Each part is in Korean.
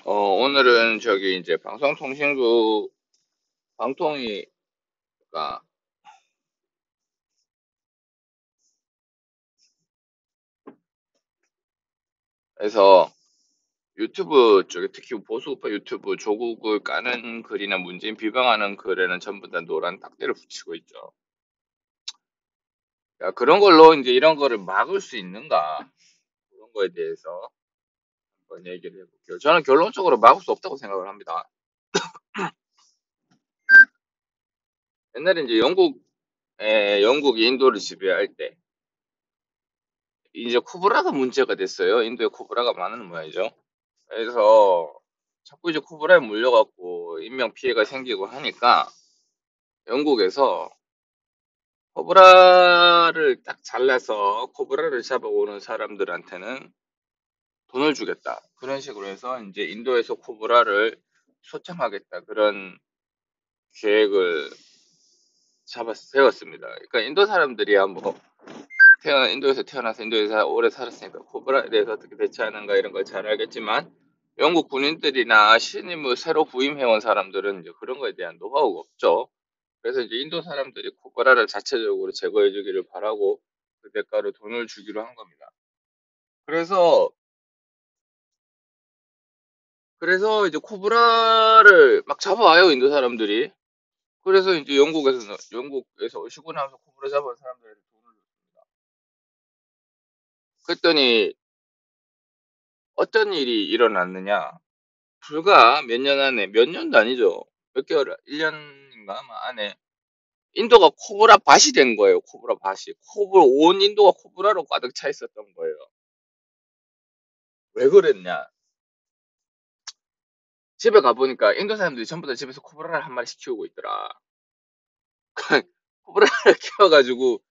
오늘은 저기 이제 방송통신부 방통위가 에서 유튜브 쪽에 특히 보수우파 유튜브 조국을 까는 글이나 문재인 비방하는 글에는 전부 다 노란 딱지를 붙이고 있죠. 야, 그런 걸로 이제 이런 거를 막을 수 있는가? 그런 거에 대해서 한번 얘기를 해볼게요. 저는 결론적으로 막을 수 없다고 생각을 합니다. 옛날에 이제 영국이 인도를 지배할 때 이제 코브라가 문제가 됐어요. 인도에 코브라가 많은 모양이죠. 그래서 자꾸 이제 코브라에 물려갖고 인명 피해가 생기고 하니까 영국에서 코브라를 딱 잘라서 코브라를 잡아오는 사람들한테는 돈을 주겠다. 그런 식으로 해서 이제 인도에서 코브라를 소창하겠다. 그런 계획을 세웠습니다. 그러니까 인도 사람들이야 뭐 인도에서 태어나서 인도에서 오래 살았으니까 코브라에 대해서 어떻게 대처하는가 이런 걸 잘 알겠지만 영국 군인들이나 신임을 새로 부임해온 사람들은 이제 그런 거에 대한 노하우가 없죠. 그래서 이제 인도 사람들이 코브라를 자체적으로 제거해주기를 바라고 그 대가로 돈을 주기로 한 겁니다. 그래서 이제 코브라를 막 잡아와요 인도 사람들이. 그래서 이제 영국에서 오시고 나서 코브라 잡은 사람들한테 돈을 줬습니다. 그랬더니 어떤 일이 일어났느냐? 불과 몇 년 안에, 몇 년도 아니죠. 몇 개월, 1년인가 아마 안에 인도가 코브라 밭이 된 거예요. 코브라 밭이. 온 인도가 코브라로 가득 차 있었던 거예요. 왜 그랬냐? 집에 가보니까 인도 사람들이 전부 다 집에서 코브라를 한 마리씩 키우고 있더라. 코브라를 키워가지고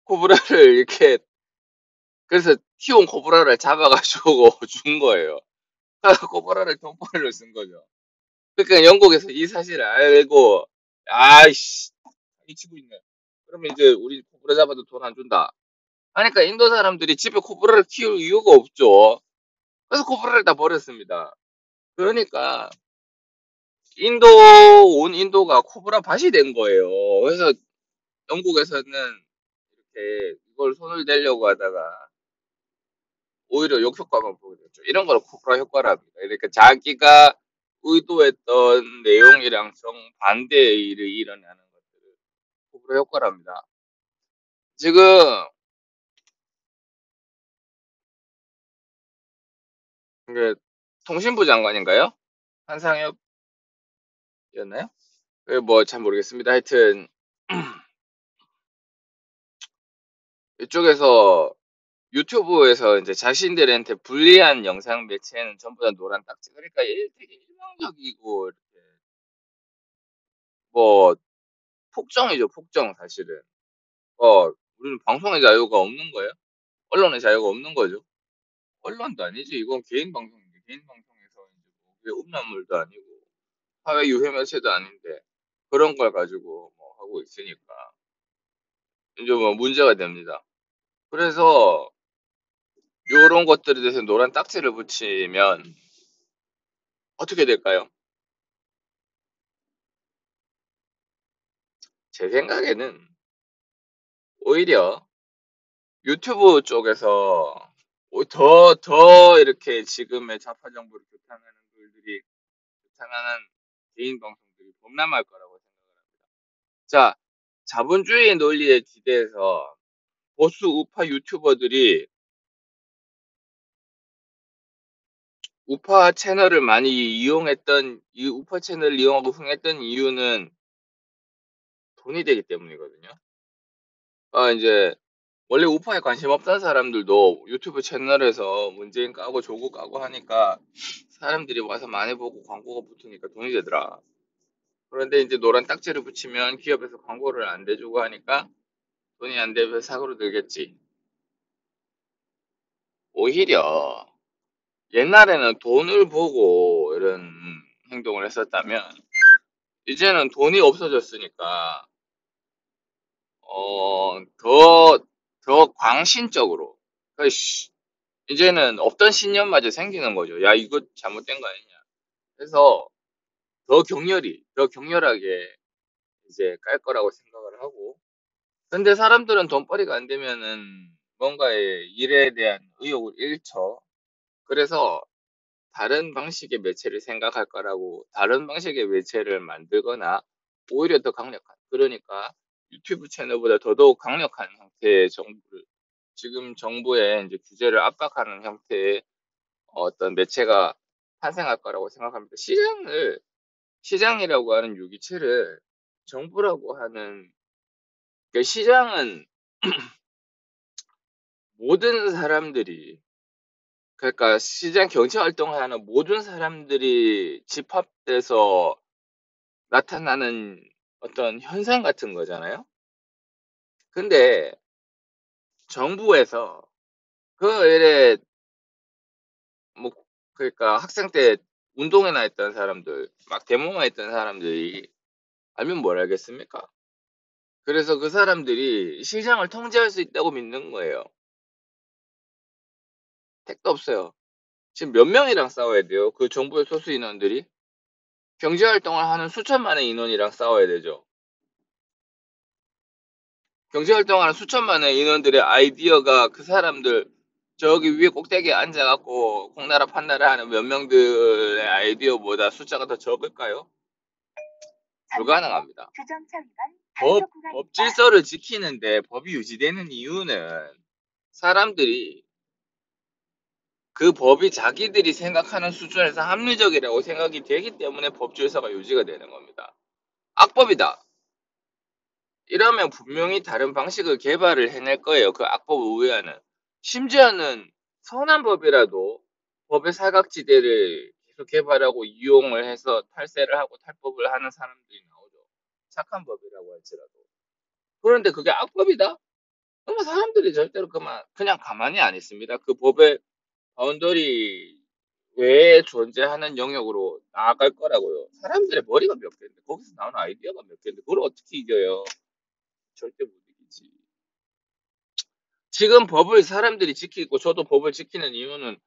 코브라를 이렇게 그래서 키운 코브라를 잡아가지고 준 거예요. 코브라를 돈벌이로 쓴 거죠. 그러니까 영국에서 이 사실을 알고 아이씨 미치고 있네. 그러면 이제 우리 코브라 잡아도 돈 안 준다. 하니까 인도 사람들이 집에 코브라를 키울 이유가 없죠. 그래서 코브라를 다 버렸습니다. 그러니까 인도 온 인도가 코브라 밭이 된 거예요. 그래서 영국에서는 이렇게 이걸 손을 대려고 하다가 오히려 역효과만 보게 됐죠. 이런 걸 코브라 효과라 합니다. 그러니까 자기가 의도했던 내용이랑 정반대의 일을 일어나는 것들을 코브라 효과랍니다. 지금 이게 통신부 장관인가요? 한상혁이었나요? 뭐 잘 모르겠습니다. 하여튼 이쪽에서 유튜브에서 이제 자신들한테 불리한 영상 매체는 전부 다 노란 딱지. 그러니까 되게 일방적이고 이렇게 뭐 폭정이죠, 폭정 사실은. 우리는 방송의 자유가 없는 거예요? 언론의 자유가 없는 거죠. 언론도 아니지. 이건 개인 방송인데 개인 방송에서 이제 뭐 그게 음란물도 아니고 사회 유해 매체도 아닌데 그런 걸 가지고 뭐 하고 있으니까 이제 뭐 문제가 됩니다. 그래서 요런 것들에 대해서 노란 딱지를 붙이면 어떻게 될까요? 제 생각에는 오히려 유튜브 쪽에서 더 이렇게 지금의 좌파 정부를 규탄하는 글들이, 규탄하는 개인 방송들이 범람할 거라고 생각을 합니다. 자, 자본주의 논리에 기대해서 보수 우파 유튜버들이 우파 채널을 많이 이 우파 채널을 이용하고 흥했던 이유는 돈이 되기 때문이거든요. 이제 원래 우파에 관심 없던 사람들도 유튜브 채널에서 문재인 까고 조국 까고 하니까 사람들이 와서 많이 보고 광고가 붙으니까 돈이 되더라. 그런데 이제 노란 딱지를 붙이면 기업에서 광고를 안 대주고 하니까 돈이 안 되면 사고로 들겠지. 오히려 옛날에는 돈을 보고 이런 행동을 했었다면 이제는 돈이 없어졌으니까 더 광신적으로 그러니까 이제는 없던 신념마저 생기는 거죠. 야, 이거 잘못된 거 아니냐. 그래서 더 격렬하게 이제 깔 거라고 생각을 하고. 근데 사람들은 돈벌이가 안 되면은 뭔가의 일에 대한 의욕을 잃죠. 그래서 다른 방식의 매체를 생각할 거라고 다른 방식의 매체를 만들거나 오히려 더 강력한, 그러니까 유튜브 채널보다 더더욱 강력한 형태의 정부를, 지금 정부의 이제 규제를 압박하는 형태의 어떤 매체가 탄생할 거라고 생각합니다. 시장이라고 하는 유기체를 정부라고 하는, 그러니까 시장은 모든 사람들이, 그러니까 시장 경제 활동을 하는 모든 사람들이 집합돼서 나타나는 어떤 현상 같은 거잖아요. 근데 정부에서 그 외에 뭐, 그러니까 학생 때 운동회나 했던 사람들, 막 데모만 했던 사람들이 알면 뭘 알겠습니까? 그래서 그 사람들이 시장을 통제할 수 있다고 믿는 거예요. 택도 없어요. 지금 몇 명이랑 싸워야 돼요? 그 정부의 소수 인원들이 경제 활동을 하는 수천만의 인원이랑 싸워야 되죠. 경제 활동하는 수천만의 인원들의 아이디어가 그 사람들 저기 위에 꼭대기에 앉아갖고 공나라 판나라 하는 몇 명들의 아이디어보다 숫자가 더 적을까요? 불가능합니다. 법 질서를 지키는데 법이 유지되는 이유는 사람들이 그 법이 자기들이 생각하는 수준에서 합리적이라고 생각이 되기 때문에 법 질서가 유지가 되는 겁니다. 악법이다 이러면 분명히 다른 방식을 개발을 해낼 거예요. 그 악법 우회하는. 심지어는 선한 법이라도 법의 사각지대를 계속 개발하고 이용을 해서 탈세를 하고 탈법을 하는 사람들이 나오죠. 착한 법이라고 할지라도. 그런데 그게 악법이다? 그러면 사람들이 절대로 그냥 가만히 안 있습니다. 그 법의 바운더리 외에 존재하는 영역으로 나아갈 거라고요. 사람들의 머리가 몇 개인데, 거기서 나오는 아이디어가 몇 개인데, 그걸 어떻게 이겨요? 절대 못 이기지. 지금 법을 사람들이 지키고 저도 법을 지키는 이유는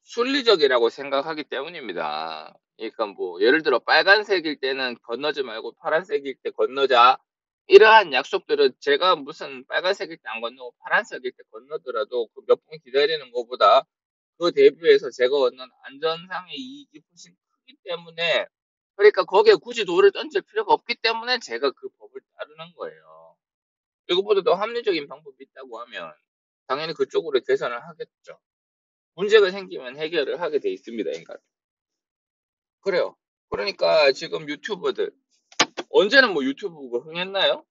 순리적이라고 생각하기 때문입니다. 그러니까 뭐 예를 들어 빨간색일 때는 건너지 말고 파란색일 때 건너자, 이러한 약속들은 제가 무슨 빨간색일 때 안 건너고 파란색일 때 건너더라도 그 몇 분 기다리는 것보다 그 대비해서 제가 얻는 안전상의 이익이 훨씬 크기 때문에, 그러니까 거기에 굳이 돌을 던질 필요가 없기 때문에 제가 그 법을 따르는 거예요. 이거보다 더 합리적인 방법이 있다고 하면 당연히 그쪽으로 개선을 하겠죠. 문제가 생기면 해결을 하게 돼 있습니다, 인간. 그래요. 그러니까 지금 유튜버들, 언제는 뭐 유튜브가 흥했나요?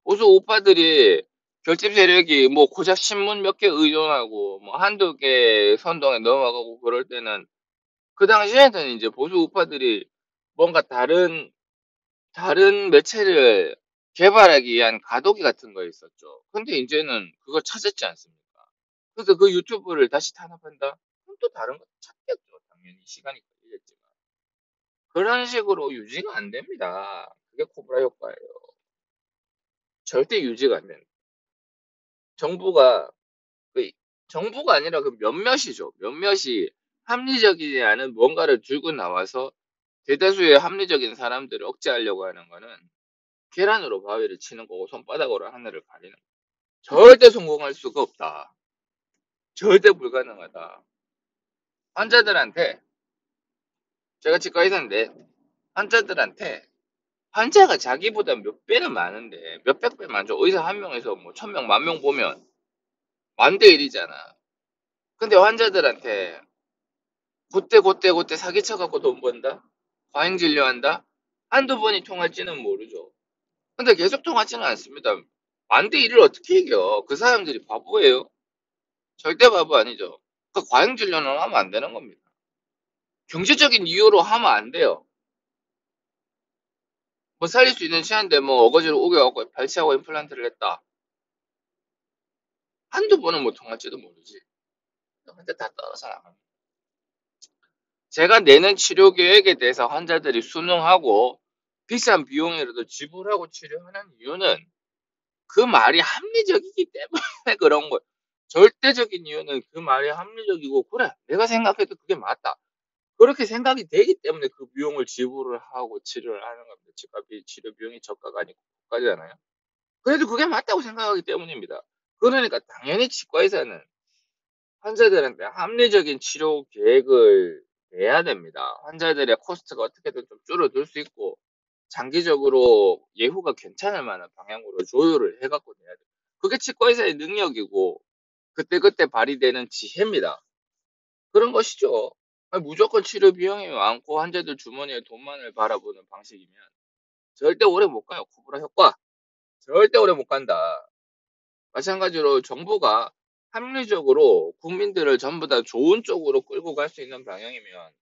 보수 오빠들이 결집 세력이 뭐 고작 신문 몇 개 의존하고 뭐 한두 개 선동에 넘어가고 그럴 때는, 그 당시에는 이제 보수 우파들이 뭔가 다른 매체를 개발하기 위한 가도기 같은 거 있었죠. 근데 이제는 그걸 찾았지 않습니까? 그래서 그 유튜브를 다시 탄압한다? 그럼 또 다른 거 찾겠죠. 당연히 시간이 걸리겠지만. 그런 식으로 유지가 안 됩니다. 그게 코브라 효과예요. 절대 유지가 안 됩니다. 정부가, 그 정부가 아니라 그 몇몇이죠. 몇몇이 합리적이지 않은 뭔가를 들고 나와서 대다수의 합리적인 사람들을 억제하려고 하는 거는 계란으로 바위를 치는 거고 손바닥으로 하늘을 가리는 거. 절대 성공할 수가 없다. 절대 불가능하다. 환자들한테, 제가 치과 의사인데 환자들한테, 환자가 자기보다 몇 배는 많은데 몇백 배 많죠. 의사 한 명에서 뭐 1000명, 10,000명 보면 만대 1이잖아. 근데 환자들한테 그때 사기쳐갖고 돈 번다? 과잉 진료한다? 한두 번이 통할지는 모르죠. 근데 계속 통하지는 않습니다. 만대 1을 어떻게 이겨? 그 사람들이 바보예요. 절대 바보 아니죠. 그 과잉 진료는 하면 안 되는 겁니다. 경제적인 이유로 하면 안 돼요. 뭐 살릴 수 있는 치아인데 뭐 어거지로 우겨갖고 발치하고 임플란트를 했다. 한두 번은 뭐 통할지도 모르지. 근데 다 떨어져 나갑니다. 제가 내는 치료 계획에 대해서 환자들이 순응하고 비싼 비용이라도 지불하고 치료하는 이유는 그 말이 합리적이기 때문에 그런 거예요. 절대적인 이유는 그 말이 합리적이고, 그래, 내가 생각해도 그게 맞다. 그렇게 생각이 되기 때문에 그 비용을 지불을 하고 치료를 하는 겁니다. 치과비 치료 비용이 저가가 아니고 고가잖아요. 그래도 그게 맞다고 생각하기 때문입니다. 그러니까 당연히 치과의사는 환자들한테 합리적인 치료 계획을 내야 됩니다. 환자들의 코스트가 어떻게든 좀 줄어들 수 있고, 장기적으로 예후가 괜찮을 만한 방향으로 조율을 해갖고 내야 돼요. 그게 치과의사의 능력이고, 그때그때 발휘되는 지혜입니다. 그런 것이죠. 아니, 무조건 치료 비용이 많고 환자들 주머니에 돈만을 바라보는 방식이면 절대 오래 못 가요. 코브라 효과. 절대 오래 못 간다. 마찬가지로 정부가 합리적으로 국민들을 전부 다 좋은 쪽으로 끌고 갈 수 있는 방향이면,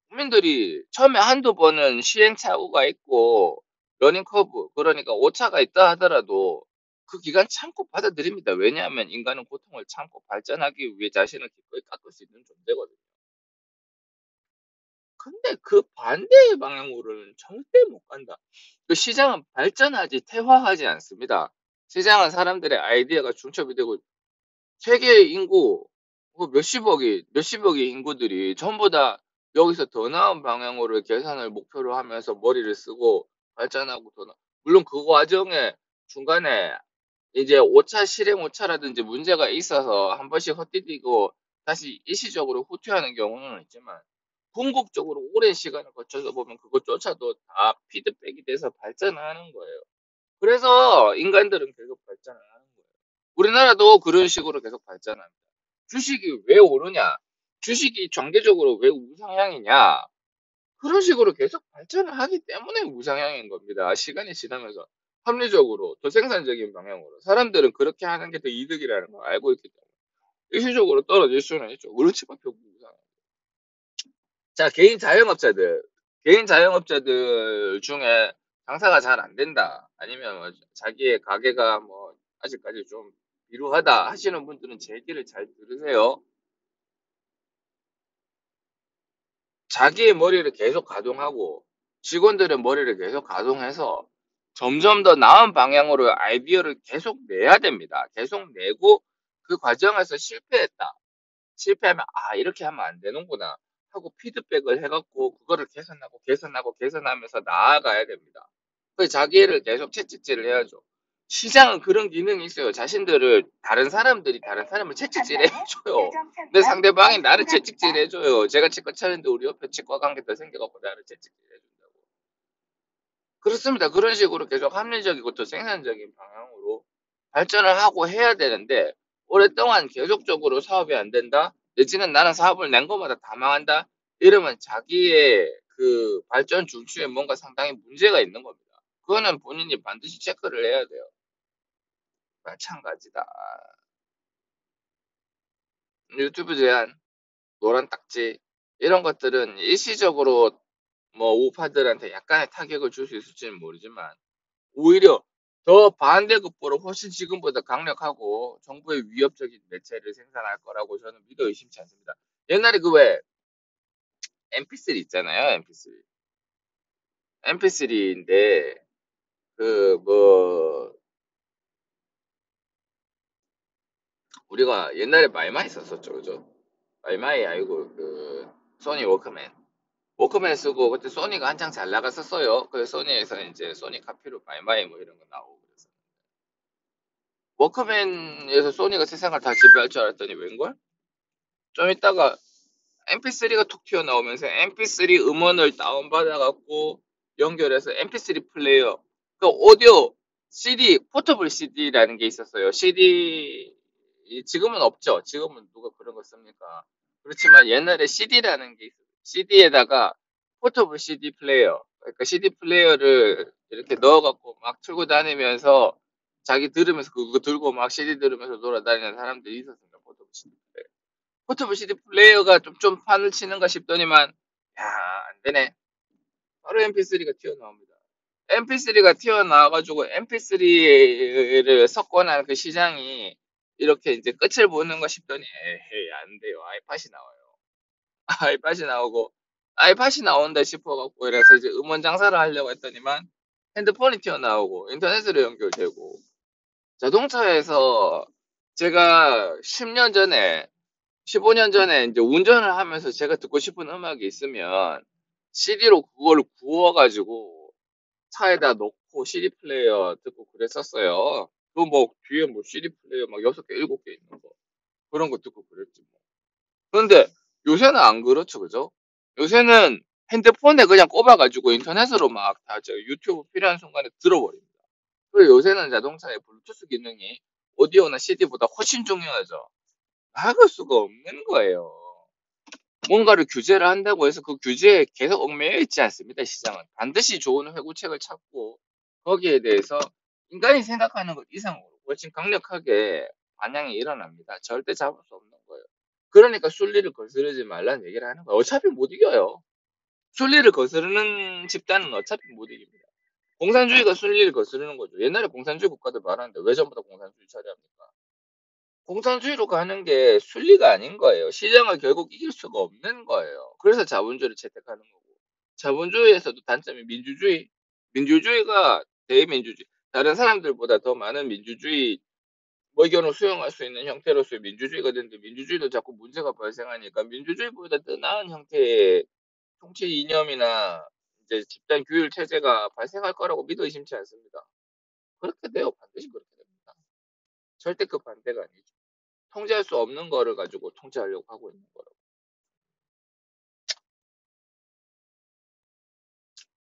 국민들이 처음에 한두 번은 시행착오가 있고 러닝 커브, 그러니까 오차가 있다 하더라도 그 기간 참고 받아들입니다. 왜냐하면 인간은 고통을 참고 발전하기 위해 자신을 기꺼이 깎을 수 있는 존재거든요. 근데 그 반대의 방향으로는 절대 못 간다. 그 시장은 발전하지 퇴화하지 않습니다. 시장은 사람들의 아이디어가 중첩이 되고, 세계 인구 뭐 몇십억의 인구들이 전부 다 여기서 더 나은 방향으로 개선을 목표로 하면서 머리를 쓰고 발전하고 물론 그 과정에 중간에 이제 오차 실행 오차라든지 문제가 있어서 한 번씩 헛디디고 다시 일시적으로 후퇴하는 경우는 있지만, 궁극적으로 오랜 시간을 거쳐서 보면 그것조차도 다 피드백이 돼서 발전하는 거예요. 그래서 인간들은 계속 발전을 하는 거예요. 우리나라도 그런 식으로 계속 발전합니다. 주식이 왜 오르냐? 주식이 장기적으로 왜 우상향이냐? 그런 식으로 계속 발전을 하기 때문에 우상향인 겁니다. 시간이 지나면서 합리적으로 더 생산적인 방향으로 사람들은 그렇게 하는 게 더 이득이라는 걸 알고 있기 때문에 일시적으로 떨어질 수는 있죠. 그렇지만 결국 우상향. 자, 개인 자영업자들 중에 장사가 잘 안 된다, 아니면 뭐 자기의 가게가 뭐 아직까지 좀 비루하다 하시는 분들은 제 얘기를 잘 들으세요. 자기의 머리를 계속 가동하고 직원들의 머리를 계속 가동해서 점점 더 나은 방향으로 아이디어를 계속 내야 됩니다. 계속 내고 그 과정에서 실패했다, 실패하면 아 이렇게 하면 안 되는구나 하고 피드백을 해갖고 그거를 개선하면서 나아가야 됩니다. 그 자기를 계속 채찍질을 해야죠. 시장은 그런 기능이 있어요. 자신들을 다른 사람을 채찍질 해줘요. 내 상대방이 나를 채찍질 해줘요. 제가 치과 차렸는데 우리 옆에 치과 관계자 생겨갖고 나를 채찍질 해준다고. 그렇습니다. 그런 식으로 계속 합리적이고 더 생산적인 방향으로 발전을 하고 해야 되는데, 오랫동안 계속적으로 사업이 안 된다, 내지는 나는 사업을 낸 것마다 다 망한다, 이러면 자기의 그 발전 중추에 뭔가 상당히 문제가 있는 겁니다. 그거는 본인이 반드시 체크를 해야 돼요. 마찬가지다. 유튜브 제한, 노란 딱지, 이런 것들은 일시적으로 뭐 우파들한테 약간의 타격을 줄 수 있을지는 모르지만, 오히려 더 반대급부로 훨씬 지금보다 강력하고 정부의 위협적인 매체를 생산할 거라고 저는 믿어 의심치 않습니다. 옛날에 그 왜 MP3 있잖아요. MP3. MP3인데 그 뭐 우리가 옛날에 마이마이 썼었죠, 그죠? 마이마이 아니고 그 소니 워크맨. 워크맨 쓰고 그때 소니가 한창 잘 나갔었어요. 그래서 소니에서 이제 소니 카피로 마이마이 뭐 이런 거 나오고 그래서 워크맨에서 소니가 세상을 다 지배할 줄 알았더니 웬걸? 좀 있다가 MP3가 툭 튀어나오면서 MP3 음원을 다운받아갖고 연결해서 MP3 플레이어, 그 오디오 CD, 포터블 CD라는 게 있었어요. CD, 지금은 없죠. 지금은 누가 그런 거 씁니까? 그렇지만 옛날에 CD라는 게 있어요. CD에다가 포터블 CD 플레이어, 그러니까 CD 플레이어를 이렇게 넣어갖고 막 틀고 다니면서 자기 들으면서 그거 들고 막 CD 들으면서 돌아다니는 사람들이 있었습니다. 포터블 CD 플레이어. 포터블 CD 플레이어가 좀 판을 치는가 싶더니만, 야, 안 되네. 바로 MP3가 튀어나옵니다. MP3가 튀어나와가지고 MP3를 섞어놓은 그 시장이 이렇게 이제 끝을 보는가 싶더니, 에헤이, 안 돼요. 아이팟이 나와요. 아이팟이 나오고, 아이팟이 나온다 싶어갖고, 이래서 이제 음원 장사를 하려고 했더니만, 핸드폰이 튀어나오고, 인터넷으로 연결되고, 자동차에서 제가 10년 전에, 15년 전에 이제 운전을 하면서 제가 듣고 싶은 음악이 있으면 CD로 그걸 구워가지고 차에다 놓고 CD 플레이어 듣고 그랬었어요. 그 뭐 뒤에 뭐 CD 플레이어 막 6개, 7개 있는 거. 그런 거 듣고 그랬지 뭐. 그런데 요새는 안 그렇죠, 그죠? 요새는 핸드폰에 그냥 꼽아가지고 인터넷으로 막 다 저 유튜브 필요한 순간에 들어버립니다. 그리고 요새는 자동차에 블루투스 기능이 오디오나 CD보다 훨씬 중요하죠. 막을 수가 없는 거예요. 뭔가를 규제를 한다고 해서 그 규제에 계속 얽매여 있지 않습니다, 시장은. 반드시 좋은 회구책을 찾고 거기에 대해서 인간이 생각하는 것 이상으로 훨씬 강력하게 반향이 일어납니다. 절대 잡을 수 없는 거예요. 그러니까 순리를 거스르지 말라는 얘기를 하는 거예요. 어차피 못 이겨요. 순리를 거스르는 집단은 어차피 못 이깁니다. 공산주의가 순리를 거스르는 거죠. 옛날에 공산주의 국가들 말하는데 왜 전부 다 공산주의 처리합니까? 공산주의로 가는 게 순리가 아닌 거예요. 시장을 결국 이길 수가 없는 거예요. 그래서 자본주의를 채택하는 거고. 자본주의에서도 단점이 민주주의. 민주주의가 대민주주의. 다른 사람들보다 더 많은 민주주의 의견을 수용할 수 있는 형태로서의 민주주의가 되는데 민주주의도 자꾸 문제가 발생하니까 민주주의보다 더 나은 형태의 통치 이념이나 이제 집단 규율 체제가 발생할 거라고 믿어 의심치 않습니다. 그렇게 돼요. 반드시 그렇게 됩니다. 절대 그 반대가 아니죠. 통제할 수 없는 거를 가지고 통제하려고 하고 있는 거라고.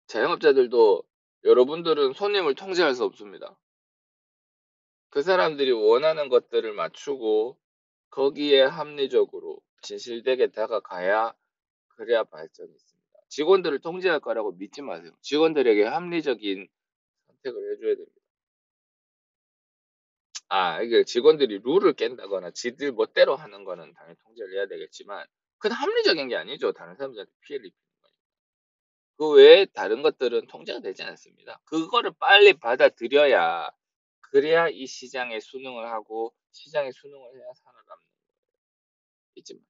자영업자들도 여러분들은 손님을 통제할 수 없습니다. 그 사람들이 원하는 것들을 맞추고 거기에 합리적으로 진실되게 다가가야 그래야 발전이 있습니다. 직원들을 통제할 거라고 믿지 마세요. 직원들에게 합리적인 선택을 해줘야 됩니다. 이게 직원들이 룰을 깬다거나 지들 멋대로 하는 거는 당연히 통제를 해야 되겠지만 그건 합리적인 게 아니죠. 다른 사람들한테 피해를 입히는 거니까. 그 외에 다른 것들은 통제가 되지 않습니다. 그거를 빨리 받아들여야 그래야 이 시장에 순응을 하고 시장에 순응을 해야 살아남는 거지.